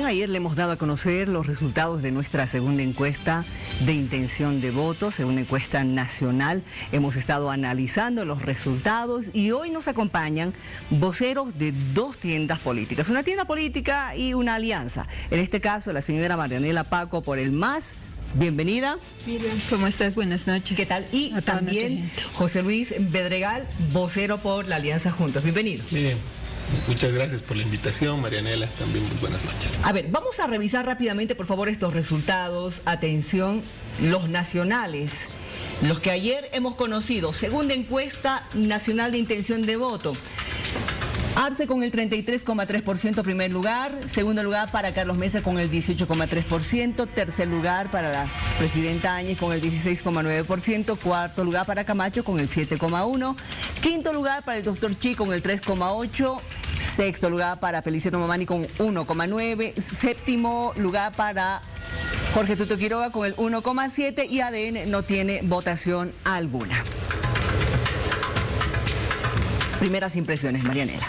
bien, ayer le hemos dado a conocer los resultados de nuestra segunda encuesta de intención de voto, segunda encuesta nacional. Hemos estado analizando los resultados y hoy nos acompañan voceros de dos tiendas políticas, una tienda política y una alianza. En este caso, la señora Marianela Paco por el MAS. Bienvenida. Miriam, ¿cómo estás? Buenas noches. ¿Qué tal? Y también José Luis Bedregal, vocero por la Alianza Juntos. Bienvenido. Bien. Muchas gracias por la invitación, Marianela, también muy buenas noches. A ver, vamos a revisar rápidamente, por favor, estos resultados. Atención, los nacionales, los que ayer hemos conocido. Segunda encuesta nacional de intención de voto. Arce con el 33,3% primer lugar, segundo lugar para Carlos Mesa con el 18,3%, tercer lugar para la presidenta Áñez con el 16,9%, cuarto lugar para Camacho con el 7,1%, quinto lugar para el doctor Chi con el 3,8%, sexto lugar para Feliciano Mamani con 1,9%, séptimo lugar para Jorge Tuto Quiroga con el 1,7% y ADN no tiene votación alguna. Primeras impresiones, Marianela.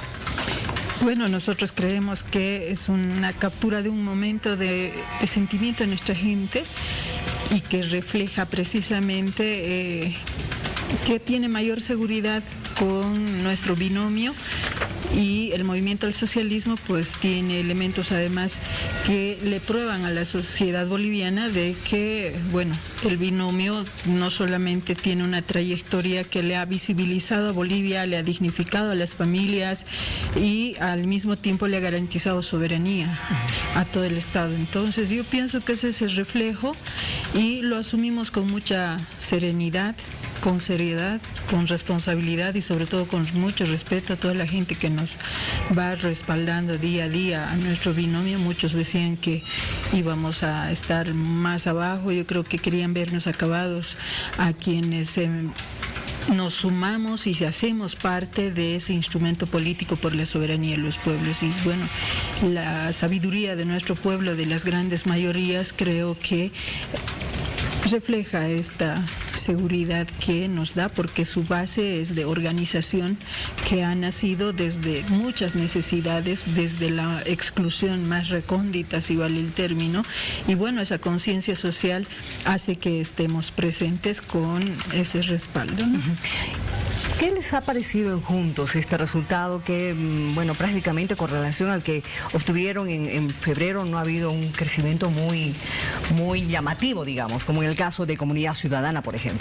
Bueno, nosotros creemos que es una captura de un momento de sentimiento de nuestra gente y que refleja precisamente que tiene mayor seguridad con nuestro binomio, y el movimiento del socialismo pues tiene elementos además que le prueban a la sociedad boliviana de que, bueno, el binomio no solamente tiene una trayectoria que le ha visibilizado a Bolivia, le ha dignificado a las familias y al mismo tiempo le ha garantizado soberanía a todo el Estado. Entonces yo pienso que ese es el reflejo y lo asumimos con mucha serenidad, con seriedad, con responsabilidad y sobre todo con mucho respeto a toda la gente que nos va respaldando día a día a nuestro binomio. Muchos decían que íbamos a estar más abajo, yo creo que querían vernos acabados a quienes nos sumamos y hacemos parte de ese instrumento político por la soberanía de los pueblos. Y bueno, la sabiduría de nuestro pueblo, de las grandes mayorías, creo que refleja esta seguridad que nos da, porque su base es de organización que ha nacido desde muchas necesidades, desde la exclusión más recóndita, si vale el término, y bueno, esa conciencia social hace que estemos presentes con ese respaldo, ¿no? ¿Qué les ha parecido en Juntos este resultado que, bueno, prácticamente con relación al que obtuvieron en febrero no ha habido un crecimiento muy llamativo, digamos, como en el caso de Comunidad Ciudadana, por ejemplo?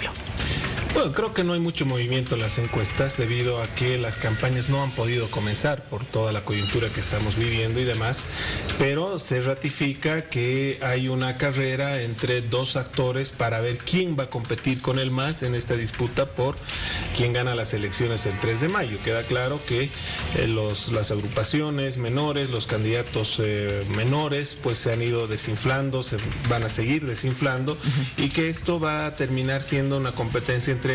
Bueno, creo que no hay mucho movimiento en las encuestas debido a que las campañas no han podido comenzar por toda la coyuntura que estamos viviendo y demás, pero se ratifica que hay una carrera entre dos actores para ver quién va a competir con el MAS en esta disputa por quién gana las elecciones el 3 de mayo. Queda claro que las agrupaciones menores, los candidatos menores, pues se han ido desinflando, se van a seguir desinflando, y que esto va a terminar siendo una competencia entre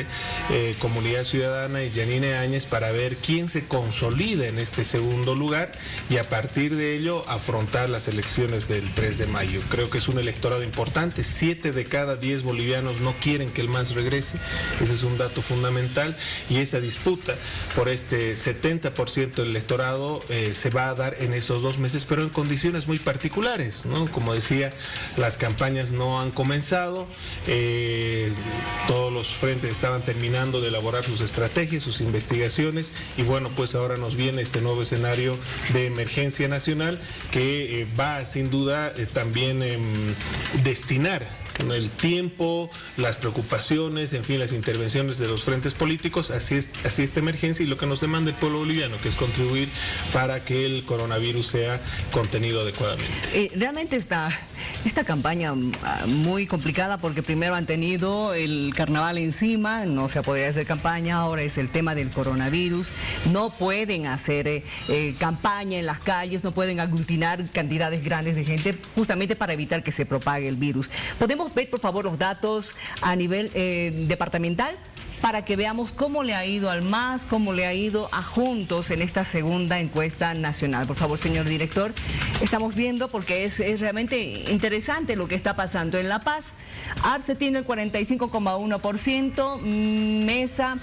Comunidad Ciudadana y Yanine Áñez para ver quién se consolida en este segundo lugar y a partir de ello afrontar las elecciones del 3 de mayo. Creo que es un electorado importante. 7 de cada 10 bolivianos no quieren que el MAS regrese. Ese es un dato fundamental, y esa disputa por este 70% del electorado se va a dar en esos 2 meses, pero en condiciones muy particulares, ¿no? Como decía, las campañas no han comenzado, todos los frentes estaban terminando de elaborar sus estrategias, sus investigaciones, y bueno, pues ahora nos viene este nuevo escenario de emergencia nacional que va sin duda también destinar el tiempo, las preocupaciones, en fin, las intervenciones de los frentes políticos así esta emergencia y lo que nos demanda el pueblo boliviano, que es contribuir para que el coronavirus sea contenido adecuadamente. Realmente esta campaña muy complicada, porque primero han tenido el carnaval encima, no se ha podido hacer campaña, ahora es el tema del coronavirus, no pueden hacer campaña en las calles, no pueden aglutinar cantidades grandes de gente justamente para evitar que se propague el virus. ¿Podemos ver, por favor, los datos a nivel departamental? para que veamos cómo le ha ido al MAS, cómo le ha ido a Juntos en esta segunda encuesta nacional. Por favor, señor director, estamos viendo porque es realmente interesante lo que está pasando. En La Paz, Arce tiene el 45,1%, Mesa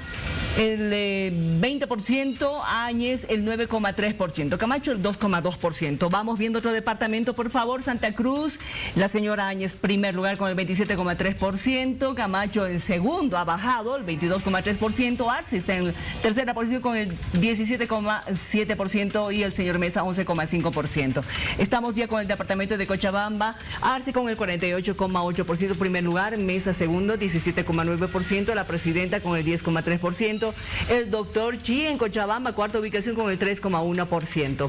el 20%, Áñez el 9,3%, Camacho el 2,2%. Vamos viendo otro departamento, por favor. Santa Cruz, la señora Áñez primer lugar con el 27,3%, Camacho en segundo ha bajado el 22,3%, Arce está en tercera posición con el 17,7% y el señor Mesa 11,5%. Estamos ya con el departamento de Cochabamba, Arce con el 48,8% primer lugar, Mesa segundo 17,9%, la presidenta con el 10,3%, el doctor Chi en Cochabamba cuarta ubicación con el 3,1%.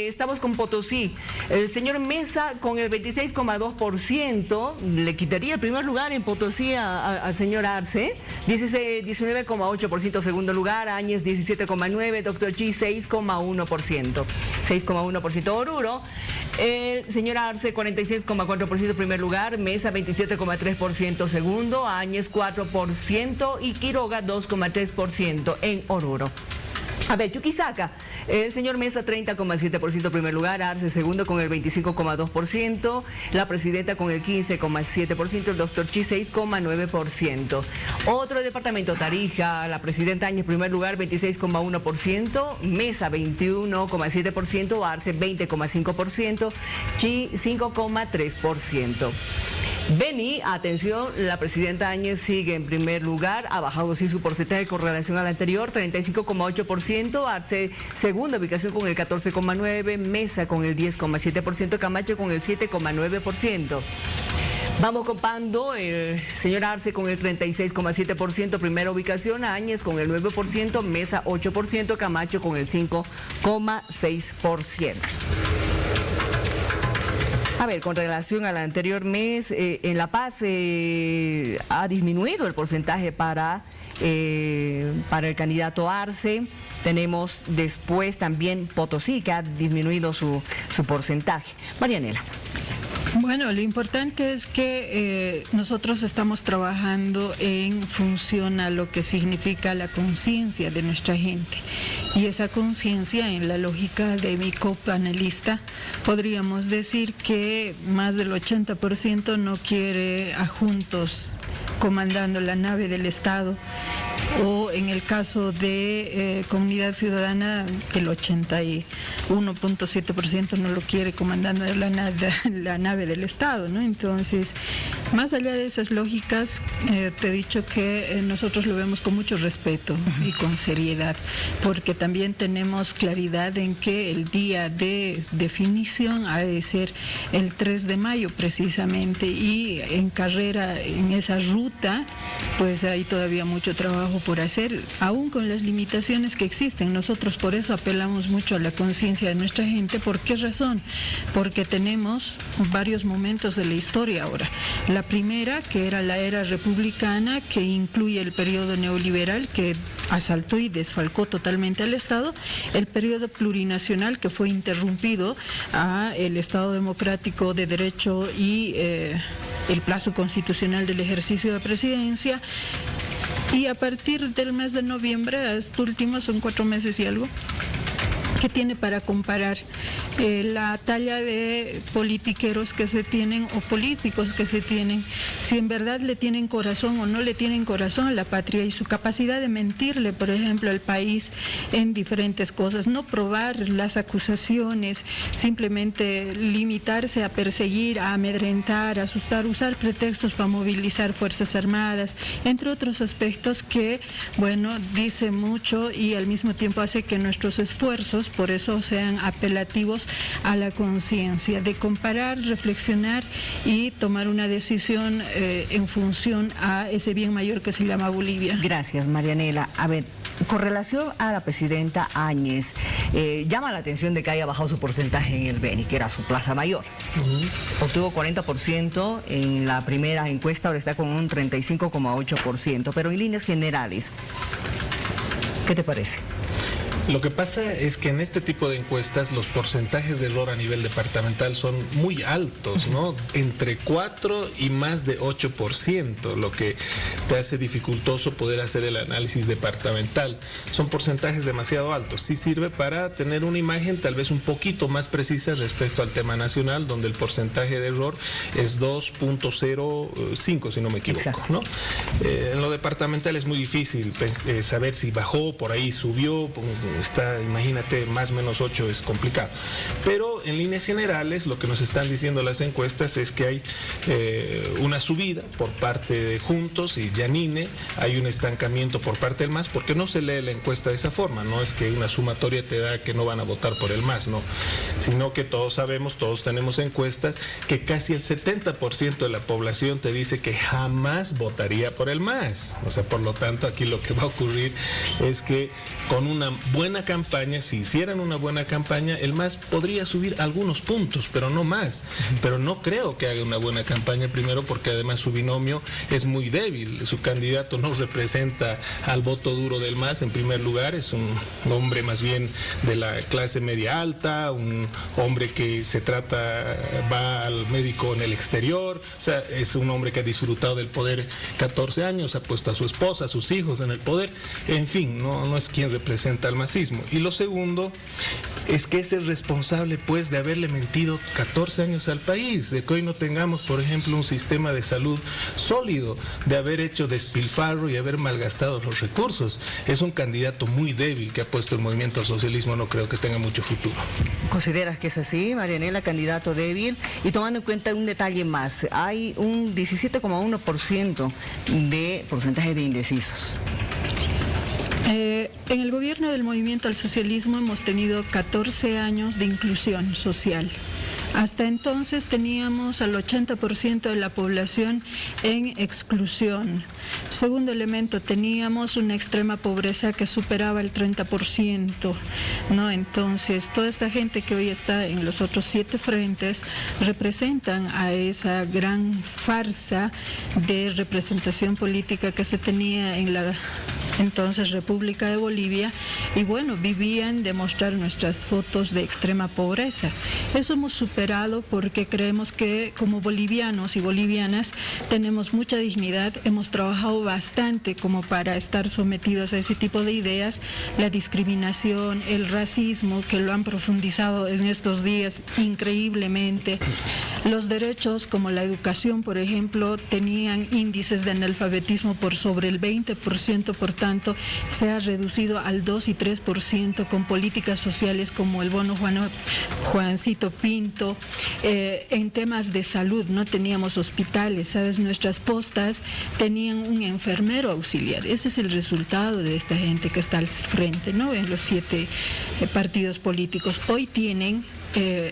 Estamos con Potosí, el señor Mesa con el 26,2%, le quitaría el primer lugar en Potosí al señor Arce, 19,8% segundo lugar, Áñez 17,9%, doctor Chi 6,1%, 6,1%. Oruro, el señor Arce 46,4% primer lugar, Mesa 27,3% segundo, Áñez 4% y Quiroga 2,3% en Oruro. A ver, Chuquisaca, el señor Mesa 30,7% primer lugar, Arce segundo con el 25,2%, la presidenta con el 15,7%, el doctor Chi 6,9%. Otro departamento, Tarija, la presidenta Áñez primer lugar 26,1%, Mesa 21,7%, Arce 20,5%, Chi 5,3%. Beni, atención, la presidenta Áñez sigue en primer lugar, ha bajado sí su porcentaje con relación al anterior, 35,8%, Arce segunda ubicación con el 14,9%, Mesa con el 10,7%, Camacho con el 7,9%. Vamos con Pando, el señor Arce con el 36,7%, primera ubicación, Áñez con el 9%, Mesa 8%, Camacho con el 5,6%. A ver, con relación al anterior mes, en La Paz ha disminuido el porcentaje para el candidato Arce. Tenemos después también Potosí, que ha disminuido su porcentaje. Marianela. Bueno, lo importante es que nosotros estamos trabajando en función a lo que significa la conciencia de nuestra gente. Y esa conciencia, en la lógica de mi copanelista, podríamos decir que más del 80% no quiere a Juntos comandando la nave del Estado, o en el caso de Comunidad Ciudadana, el 81,7% no lo quiere comandando la nave del Estado, ¿no? Entonces, más allá de esas lógicas, te he dicho que nosotros lo vemos con mucho respeto y con seriedad, porque también tenemos claridad en que el día de definición ha de ser el 3 de mayo precisamente, y en carrera, en esa ruta, pues hay todavía mucho trabajo por hacer, aún con las limitaciones que existen. Nosotros por eso apelamos mucho a la conciencia de nuestra gente. ¿Por qué razón? Porque tenemos varios momentos de la historia ahora. La primera, que era la era republicana, que incluye el periodo neoliberal, que asaltó y desfalcó totalmente al Estado, el periodo plurinacional, que fue interrumpido a el Estado democrático de derecho y el plazo constitucional del ejercicio de presidencia. Y a partir del mes de noviembre, hasta último, son 4 meses y algo, ¿qué tiene para comparar la talla de politiqueros que se tienen o políticos que se tienen? Si en verdad le tienen corazón o no le tienen corazón a la patria, y su capacidad de mentirle, por ejemplo, al país en diferentes cosas, no probar las acusaciones, simplemente limitarse a perseguir, a amedrentar, a asustar, usar pretextos para movilizar Fuerzas Armadas, entre otros aspectos que, bueno, dice mucho y al mismo tiempo hace que nuestros esfuerzos, por eso, sean apelativos a la conciencia, de comparar, reflexionar y tomar una decisión en función a ese bien mayor que se llama Bolivia. Gracias, Marianela. A ver, con relación a la presidenta Áñez, llama la atención de que haya bajado su porcentaje en el Beni, que era su plaza mayor. Obtuvo 40% en la primera encuesta, ahora está con un 35,8%, pero en líneas generales, ¿qué te parece? Lo que pasa es que en este tipo de encuestas los porcentajes de error a nivel departamental son muy altos, ¿no? Entre 4 y más de 8%, lo que te hace dificultoso poder hacer el análisis departamental. Son porcentajes demasiado altos. Sí sirve para tener una imagen tal vez un poquito más precisa respecto al tema nacional, donde el porcentaje de error es 2.05, si no me equivoco, ¿no? En lo departamental es muy difícil saber si bajó, por ahí subió, imagínate, más o menos 8 es complicado. Pero en líneas generales lo que nos están diciendo las encuestas es que hay una subida por parte de Juntos y Yanine, hay un estancamiento por parte del MAS, porque no se lee la encuesta de esa forma, no es que una sumatoria te da que no van a votar por el MAS, no, sino que todos sabemos, todos tenemos encuestas que casi el 70% de la población te dice que jamás votaría por el MAS. O sea, por lo tanto, aquí lo que va a ocurrir es que con una buena campaña, si hicieran una buena campaña, el MAS podría subir algunos puntos, pero no más. Pero no creo que haga una buena campaña, primero porque además su binomio es muy débil. Su candidato no representa al voto duro del MAS en primer lugar, es un hombre más bien de la clase media alta, un hombre que va al médico en el exterior, o sea, es un hombre que ha disfrutado del poder 14 años, ha puesto a su esposa, a sus hijos en el poder, en fin, no es quien representa al masismo. Y lo segundo es que es el responsable, pues, de haberle mentido 14 años al país, de que hoy no tengamos, por ejemplo, un sistema de salud sólido, de haber hecho despilfarro y haber malgastado los recursos. Es un candidato muy débil que ha puesto el movimiento al socialismo, no creo que tenga mucho futuro. ¿Consideras que es así, Marianela, candidato débil? Y tomando en cuenta un detalle más, hay un 17,1% de porcentaje de indecisos. En el gobierno del movimiento al socialismo hemos tenido 14 años de inclusión social. Hasta entonces teníamos al 80% de la población en exclusión. Segundo elemento, teníamos una extrema pobreza que superaba el 30%, ¿no? Entonces, toda esta gente que hoy está en los otros 7 frentes representan a esa gran farsa de representación política que se tenía en la entonces República de Bolivia, y bueno, vivían de mostrar nuestras fotos de extrema pobreza. Eso hemos superado porque creemos que como bolivianos y bolivianas tenemos mucha dignidad, hemos trabajado bastante como para estar sometidos a ese tipo de ideas, la discriminación, el racismo, que lo han profundizado en estos días increíblemente. Los derechos como la educación, por ejemplo, tenían índices de analfabetismo por sobre el 20%, por tanto, se ha reducido al 2 y 3% con políticas sociales como el bono Juancito Pinto. En temas de salud no teníamos hospitales, ¿sabes? Nuestras postas tenían un enfermero auxiliar. Ese es el resultado de esta gente que está al frente, ¿no? En los 7 partidos políticos. Hoy tienen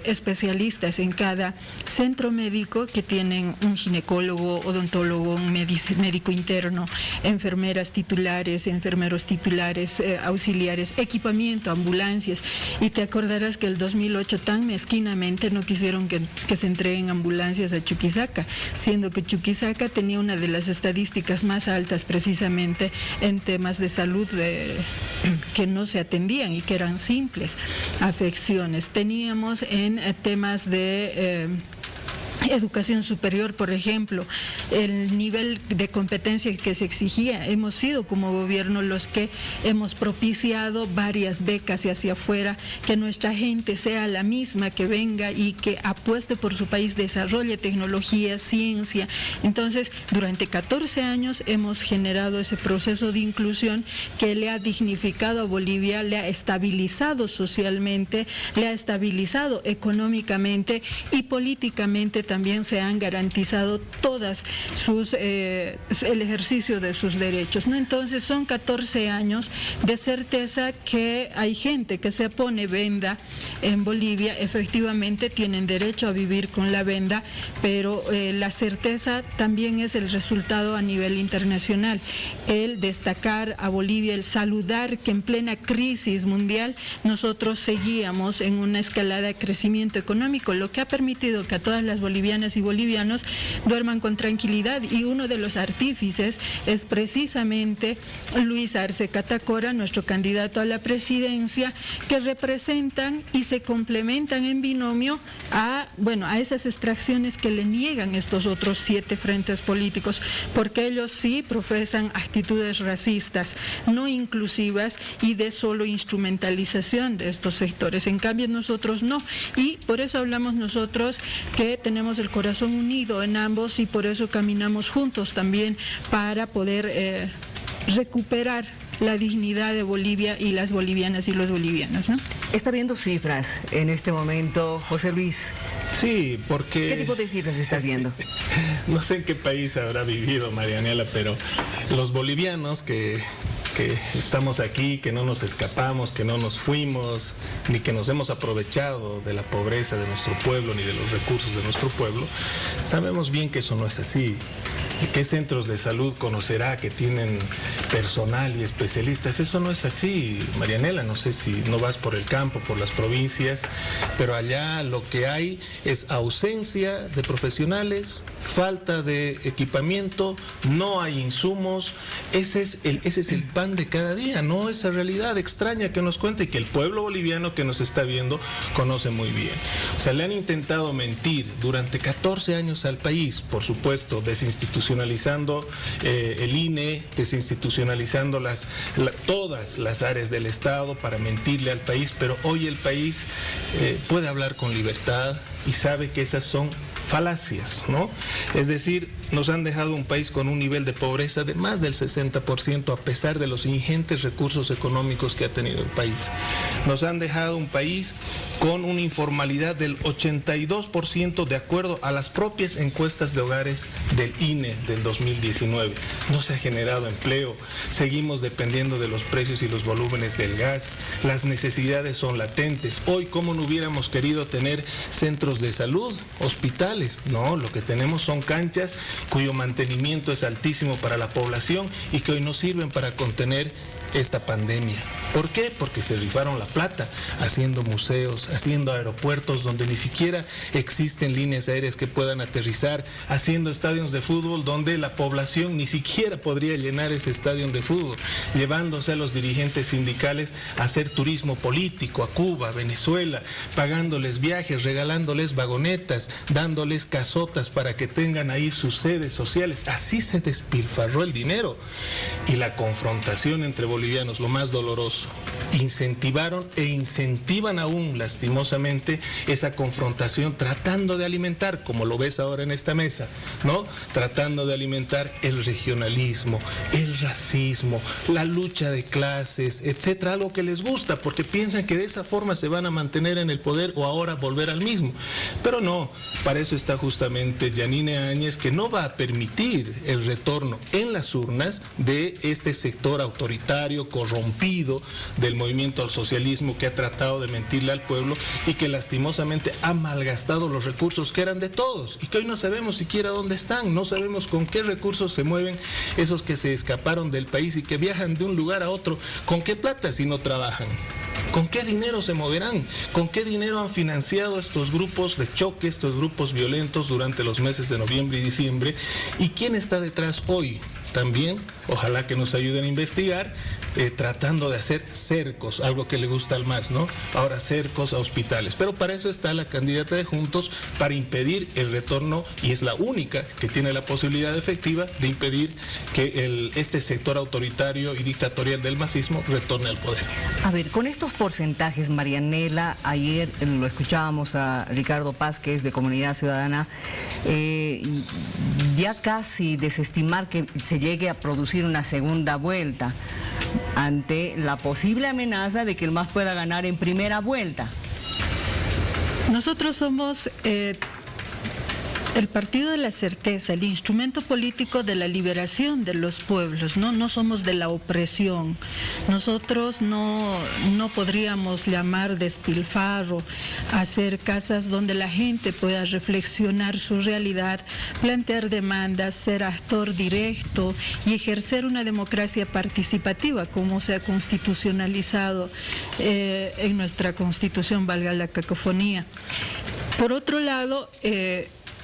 especialistas en cada centro médico, que tienen un ginecólogo, odontólogo, un médico interno, enfermeras titulares, enfermeros titulares, auxiliares, equipamiento, ambulancias. Y te acordarás que el 2008 tan mezquinamente no quisieron que se entreguen ambulancias a Chuquisaca, siendo que Chuquisaca tenía una de las estadísticas más altas precisamente en temas de salud que no se atendían y que eran simples afecciones. Teníamos en temas de educación superior, por ejemplo, el nivel de competencia que se exigía. Hemos sido como gobierno los que hemos propiciado varias becas y hacia afuera, que nuestra gente sea la misma, que venga y que apueste por su país, desarrolle tecnología, ciencia. Entonces, durante 14 años hemos generado ese proceso de inclusión que le ha dignificado a Bolivia, le ha estabilizado socialmente, le ha estabilizado económicamente y políticamente. También se han garantizado todas el ejercicio de sus derechos, ¿no? Entonces son 14 años de certeza que hay gente que se pone venda en Bolivia, efectivamente tienen derecho a vivir con la venda, pero la certeza también es el resultado a nivel internacional, el destacar a Bolivia, el saludar que en plena crisis mundial nosotros seguíamos en una escalada de crecimiento económico, lo que ha permitido que a todas las bolivianas bolivianas y bolivianos duerman con tranquilidad, y uno de los artífices es precisamente Luis Arce Catacora, nuestro candidato a la presidencia, que representan y se complementan en binomio a esas extracciones que le niegan estos otros 7 frentes políticos, porque ellos sí profesan actitudes racistas, no inclusivas y de solo instrumentalización de estos sectores. En cambio nosotros no, y por eso hablamos nosotros que tenemos el corazón unido en ambos, y por eso caminamos juntos también para poder recuperar la dignidad de Bolivia y las bolivianas y los bolivianos, ¿no? ¿Está viendo cifras en este momento, José Luis? Sí, porque... ¿Qué tipo de cifras estás viendo? No sé en qué país habrá vivido Marianela, pero los bolivianos que estamos aquí, que no nos escapamos, que no nos fuimos, ni que nos hemos aprovechado de la pobreza de nuestro pueblo, ni de los recursos de nuestro pueblo, sabemos bien que eso no es así. ¿Qué centros de salud conocerá que tienen personal y especialistas? Eso no es así, Marianela. No sé si no vas por el campo, por las provincias, pero allá lo que hay es ausencia de profesionales, falta de equipamiento, no hay insumos. Ese es el pan de cada día, no esa realidad extraña que nos cuenta y que el pueblo boliviano que nos está viendo conoce muy bien. O sea, le han intentado mentir durante 14 años al país, por supuesto, desinstitucionalizando el INE, desinstitucionalizando todas las áreas del Estado para mentirle al país, pero hoy el país puede hablar con libertad y sabe que esas son falacias, ¿no? Es decir, nos han dejado un país con un nivel de pobreza de más del 60% a pesar de los ingentes recursos económicos que ha tenido el país. Nos han dejado un país con una informalidad del 82% de acuerdo a las propias encuestas de hogares del INE del 2019. No se ha generado empleo, seguimos dependiendo de los precios y los volúmenes del gas, las necesidades son latentes. Hoy, ¿cómo no hubiéramos querido tener centros de salud, hospitales? No, lo que tenemos son canchas cuyo mantenimiento es altísimo para la población y que hoy no sirven para contener esta pandemia. ¿Por qué? Porque se rifaron la plata haciendo museos, haciendo aeropuertos donde ni siquiera existen líneas aéreas que puedan aterrizar, haciendo estadios de fútbol donde la población ni siquiera podría llenar ese estadio de fútbol, llevándose a los dirigentes sindicales a hacer turismo político a Cuba, Venezuela, pagándoles viajes, regalándoles vagonetas, dándoles casotas para que tengan ahí sus sedes sociales. Así se despilfarró el dinero. Y la confrontación entre bolivianos, lo más doloroso, incentivaron e incentivan aún lastimosamente esa confrontación, tratando de alimentar, como lo ves ahora en esta mesa, ¿no? Tratando de alimentar el regionalismo, el racismo, la lucha de clases, etcétera, algo que les gusta porque piensan que de esa forma se van a mantener en el poder o ahora volver al mismo. Pero no, para eso está justamente Yanine Áñez, que no va a permitir el retorno en las urnas de este sector autoritario, corrompido del movimiento al socialismo, que ha tratado de mentirle al pueblo y que lastimosamente ha malgastado los recursos que eran de todos y que hoy no sabemos siquiera dónde están, no sabemos con qué recursos se mueven esos que se escaparon del país y que viajan de un lugar a otro. ¿Con qué plata si no trabajan? ¿Con qué dinero se moverán? ¿Con qué dinero han financiado estos grupos de choque, estos grupos violentos durante los meses de noviembre y diciembre? ¿Y quién está detrás hoy? También, ojalá que nos ayuden a investigar, tratando de hacer cercos, algo que le gusta al MAS, ¿no? Ahora cercos a hospitales. Pero para eso está la candidata de Juntos, para impedir el retorno, y es la única que tiene la posibilidad efectiva de impedir que este sector autoritario y dictatorial del masismo retorne al poder. A ver, con estos porcentajes, Marianela, ayer lo escuchábamos a Ricardo Paz, que es de Comunidad Ciudadana, ya casi desestimar que se llegue a producir una segunda vuelta ante la posible amenaza de que el MAS pueda ganar en primera vuelta. Nosotros somos el partido de la certeza, el instrumento político de la liberación de los pueblos, ¿no? No somos de la opresión. Nosotros no podríamos llamar despilfarro, hacer casas donde la gente pueda reflexionar su realidad, plantear demandas, ser actor directo y ejercer una democracia participativa, como se ha constitucionalizado en nuestra Constitución, valga la cacofonía. Por otro lado,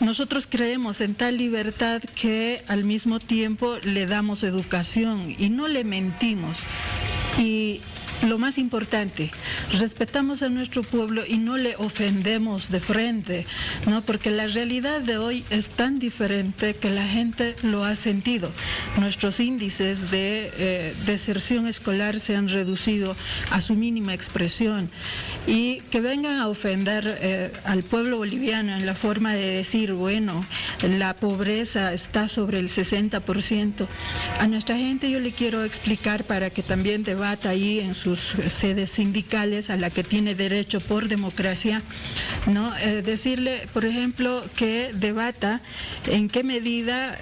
nosotros creemos en tal libertad que al mismo tiempo le damos educación y no le mentimos. Y lo más importante, respetamos a nuestro pueblo y no le ofendemos de frente, ¿no? Porque la realidad de hoy es tan diferente que la gente lo ha sentido. Nuestros índices de deserción escolar se han reducido a su mínima expresión, y que vengan a ofender al pueblo boliviano en la forma de decir, bueno, la pobreza está sobre el 60%. A nuestra gente yo le quiero explicar para que también debata ahí en sus sedes sindicales a la que tiene derecho por democracia, ¿no? Decirle, por ejemplo, que debata en qué medida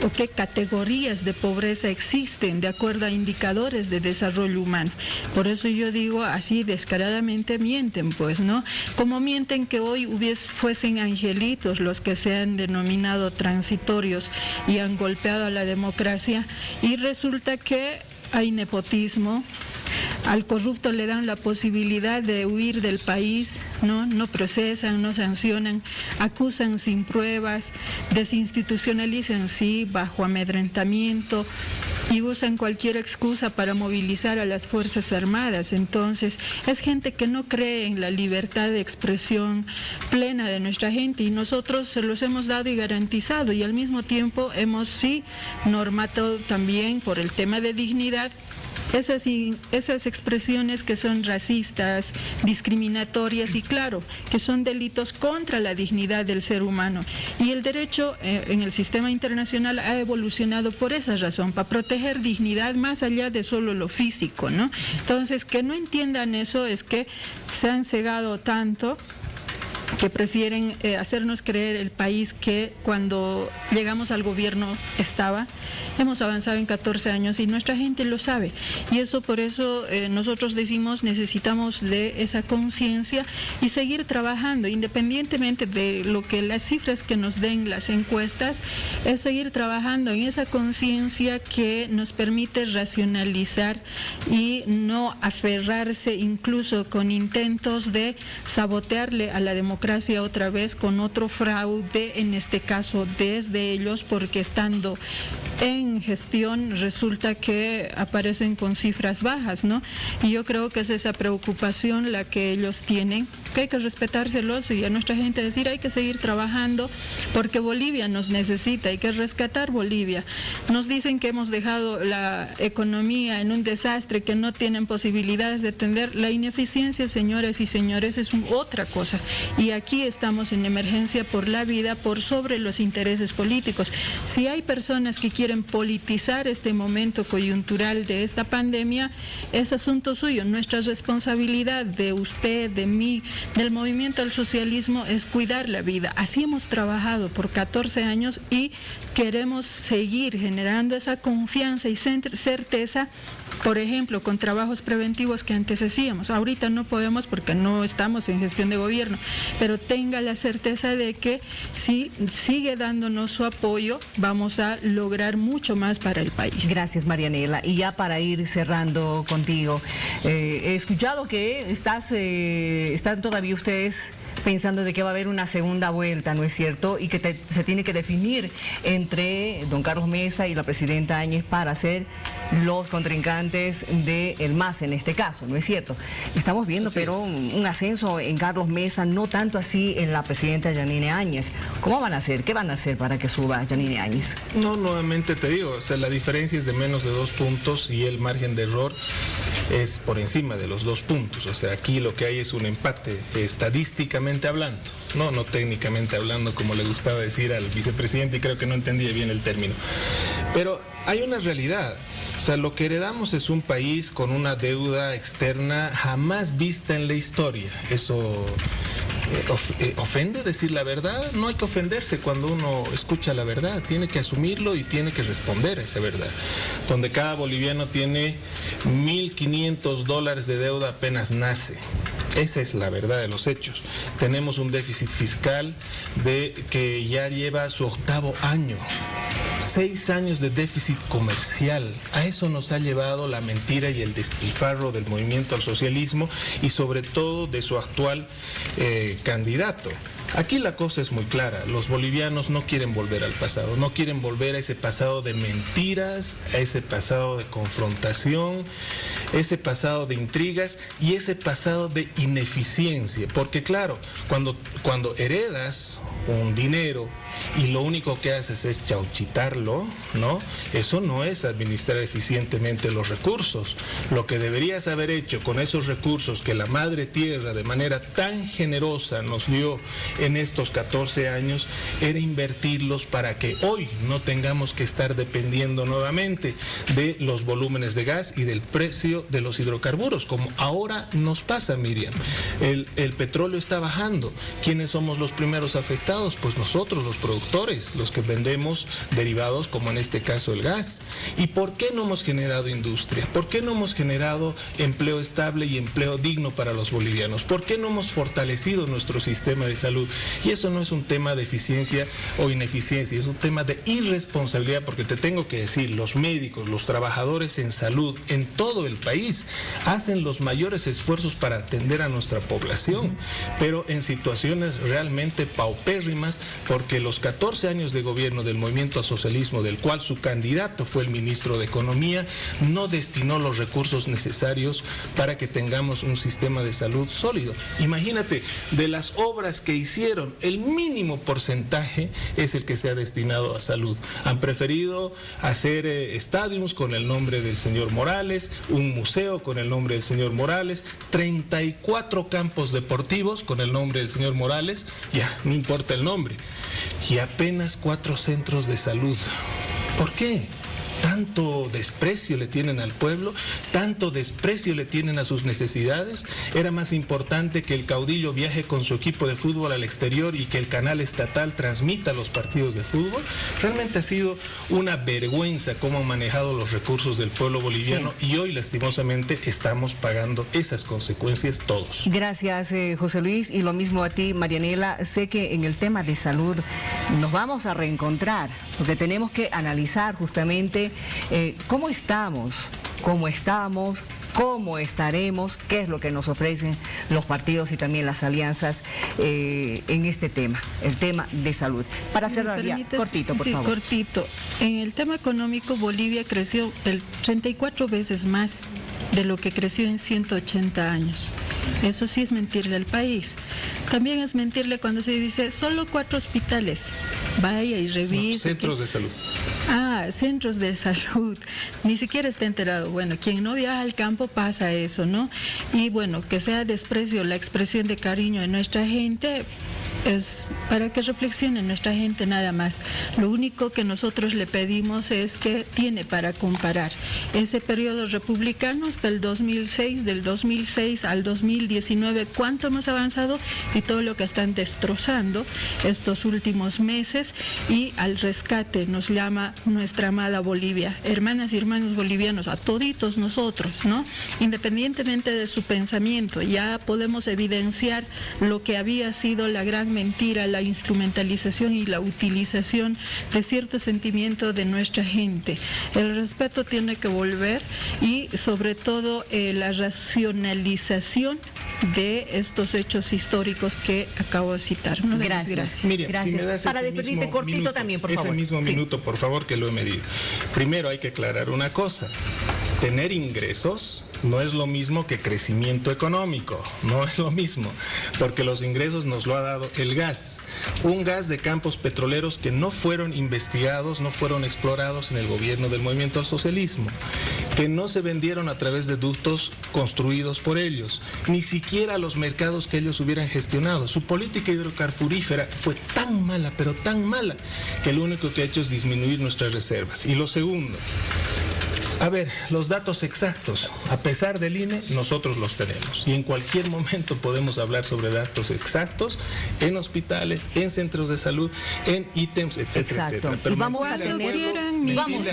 o qué categorías de pobreza existen de acuerdo a indicadores de desarrollo humano. Por eso yo digo, así descaradamente mienten, pues, ¿no? Como mienten que hoy fuesen angelitos los que se han denominado transitorios y han golpeado a la democracia, y resulta que hay nepotismo. Al corrupto le dan la posibilidad de huir del país, no procesan, no sancionan, acusan sin pruebas, desinstitucionalizan sí bajo amedrentamiento y usan cualquier excusa para movilizar a las Fuerzas Armadas. Entonces, es gente que no cree en la libertad de expresión plena de nuestra gente, y nosotros se los hemos dado y garantizado, y al mismo tiempo hemos sí normado también por el tema de dignidad esas expresiones que son racistas, discriminatorias y claro, que son delitos contra la dignidad del ser humano. Y el derecho en el sistema internacional ha evolucionado por esa razón, para proteger dignidad más allá de solo lo físico, ¿no? Entonces, que no entiendan eso es que se han cegado tanto que prefieren hacernos creer el país que cuando llegamos al gobierno estaba. Hemos avanzado en 14 años y nuestra gente lo sabe, y eso por eso nosotros decimos necesitamos de esa conciencia y seguir trabajando independientemente de lo que las cifras que nos den las encuestas, es seguir trabajando en esa conciencia que nos permite racionalizar y no aferrarse incluso con intentos de sabotearle a la democracia otra vez con otro fraude, en este caso desde ellos, porque estando en gestión resulta que aparecen con cifras bajas, ¿no? Y yo creo que es esa preocupación la que ellos tienen, que hay que respetárselos y a nuestra gente decir hay que seguir trabajando porque Bolivia nos necesita, hay que rescatar Bolivia. Nos dicen que hemos dejado la economía en un desastre, que no tienen posibilidades de atender. La ineficiencia, señoras y señores, es otra cosa, y aquí estamos en emergencia por la vida, por sobre los intereses políticos. Si hay personas que quieren politizar este momento coyuntural de esta pandemia, es asunto suyo. Nuestra responsabilidad, de usted, de mí, del movimiento al socialismo, es cuidar la vida. Así hemos trabajado por 14 años y queremos seguir generando esa confianza y certeza, por ejemplo, con trabajos preventivos que antes hacíamos. Ahorita no podemos porque no estamos en gestión de gobierno, pero tenga la certeza de que si sigue dándonos su apoyo, vamos a lograr mucho más para el país. Gracias, Marianela. Y ya para ir cerrando contigo, he escuchado que están todavía ustedes pensando de que va a haber una segunda vuelta, ¿no es cierto? Y que se tiene que definir entre don Carlos Mesa y la presidenta Áñez para ser los contrincantes del MAS en este caso, ¿no es cierto? Estamos viendo, pero un ascenso en Carlos Mesa, no tanto así en la presidenta Yanine Áñez. ¿Cómo van a hacer? ¿Qué van a hacer para que suba Yanine Áñez? No, nuevamente te digo, o sea, la diferencia es de menos de 2 puntos y el margen de error es por encima de los 2 puntos. O sea, aquí lo que hay es un empate estadísticamente hablando, no técnicamente hablando, como le gustaba decir al vicepresidente, y creo que no entendía bien el término. Pero hay una realidad. O sea, lo que heredamos es un país con una deuda externa jamás vista en la historia. Eso ofende decir la verdad. No hay que ofenderse cuando uno escucha la verdad. Tiene que asumirlo y tiene que responder a esa verdad. Donde cada boliviano tiene $1.500 de deuda apenas nace. Esa es la verdad de los hechos. Tenemos un déficit fiscal que ya lleva su 8º año. 6 años de déficit comercial. A eso nos ha llevado la mentira y el despilfarro del movimiento al socialismo y sobre todo de su actual candidato. Aquí la cosa es muy clara, los bolivianos no quieren volver al pasado, no quieren volver a ese pasado de mentiras, a ese pasado de confrontación, ese pasado de intrigas y ese pasado de ineficiencia, porque claro, cuando heredas un dinero y lo único que haces es chauchitarlo, ¿no? Eso no es administrar eficientemente los recursos. Lo que deberías haber hecho con esos recursos que la Madre Tierra de manera tan generosa nos dio en estos 14 años era invertirlos para que hoy no tengamos que estar dependiendo nuevamente de los volúmenes de gas y del precio de los hidrocarburos, como ahora nos pasa, Miriam. El petróleo está bajando. ¿Quiénes somos los primeros afectados? Pues nosotros, los productores, los que vendemos derivados como en este caso el gas. ¿Y por qué no hemos generado industria? ¿Por qué no hemos generado empleo estable y empleo digno para los bolivianos? ¿Por qué no hemos fortalecido nuestro sistema de salud? Y eso no es un tema de eficiencia o ineficiencia, es un tema de irresponsabilidad, porque te tengo que decir, los médicos, los trabajadores en salud en todo el país hacen los mayores esfuerzos para atender a nuestra población, pero en situaciones realmente paupérrimas, porque los 14 años de gobierno del movimiento al socialismo, del cual su candidato fue el ministro de Economía, no destinó los recursos necesarios para que tengamos un sistema de salud sólido. Imagínate, de las obras que hicieron, el mínimo porcentaje es el que se ha destinado a salud. Han preferido hacer estadios con el nombre del señor Morales, un museo con el nombre del señor Morales, 34 campos deportivos con el nombre del señor Morales, ya, no importa el nombre, y apenas 4 centros de salud. ¿Por qué? Tanto desprecio le tienen al pueblo, tanto desprecio le tienen a sus necesidades. Era más importante que el caudillo viaje con su equipo de fútbol al exterior y que el canal estatal transmita los partidos de fútbol. Realmente ha sido una vergüenza cómo han manejado los recursos del pueblo boliviano, sí. Y hoy lastimosamente estamos pagando esas consecuencias todos. Gracias, José Luis, y lo mismo a ti, Marianela. Sé que en el tema de salud nos vamos a reencontrar, porque tenemos que analizar justamente cómo estamos, cómo estaremos, qué es lo que nos ofrecen los partidos y también las alianzas en este tema, el tema de salud. Para cerrar ya, cortito, por favor. Cortito. En el tema económico, Bolivia creció 34 veces más de lo que creció en 180 años. Eso sí es mentirle al país. También es mentirle cuando se dice solo 4 hospitales. Vaya y revise. No, centros de salud. Centros de salud. Ni siquiera está enterado. Bueno, quien no viaja al campo pasa eso, ¿no? Y bueno, que sea desprecio la expresión de cariño de nuestra gente, es para que reflexione nuestra gente nada más. Lo único que nosotros le pedimos es que tiene para comparar ese periodo republicano hasta el 2006, del 2006 al 2019, cuánto hemos avanzado y todo lo que están destrozando estos últimos meses, y al rescate nos llama nuestra amada Bolivia. Hermanas y hermanos bolivianos, a toditos nosotros, ¿no? Independientemente de su pensamiento, ya podemos evidenciar lo que había sido la gran mentira, la instrumentalización y la utilización de cierto sentimiento de nuestra gente. El respeto tiene que volver, y sobre todo la racionalización de estos hechos históricos que acabo de citar. Gracias. Miriam, gracias. si me das para despedirte cortito minuto, también, por favor. Ese mismo minuto, por favor, que lo he medido. Primero hay que aclarar una cosa. Tener ingresos no es lo mismo que crecimiento económico, no es lo mismo, porque los ingresos nos lo ha dado el gas, un gas de campos petroleros que no fueron investigados, no fueron explorados en el gobierno del movimiento al socialismo, que no se vendieron a través de ductos construidos por ellos, ni siquiera a los mercados que ellos hubieran gestionado. Su política hidrocarburífera fue tan mala, pero tan mala, que lo único que ha hecho es disminuir nuestras reservas. Y lo segundo, a ver, los datos exactos, a pesar del INE, nosotros los tenemos. Y en cualquier momento podemos hablar sobre datos exactos en hospitales, en centros de salud, en ítems, etcétera, etcétera. Pero y vamos a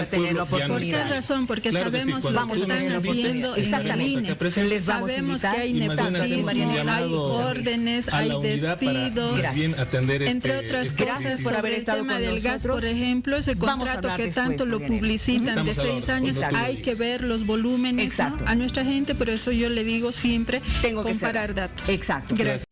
tener la oportunidad. Por esta razón, porque claro sabemos lo que están haciendo en el INE. Sabemos que hay nepotismo, hay órdenes, hay despidos. Entre otras cosas, por haber estado el tema con del gas, por ejemplo, ese contrato que tanto lo publicitan de 6 años, hay que ver los volúmenes, ¿no? A nuestra gente, por eso yo le digo siempre comparar datos. Exacto. Gracias.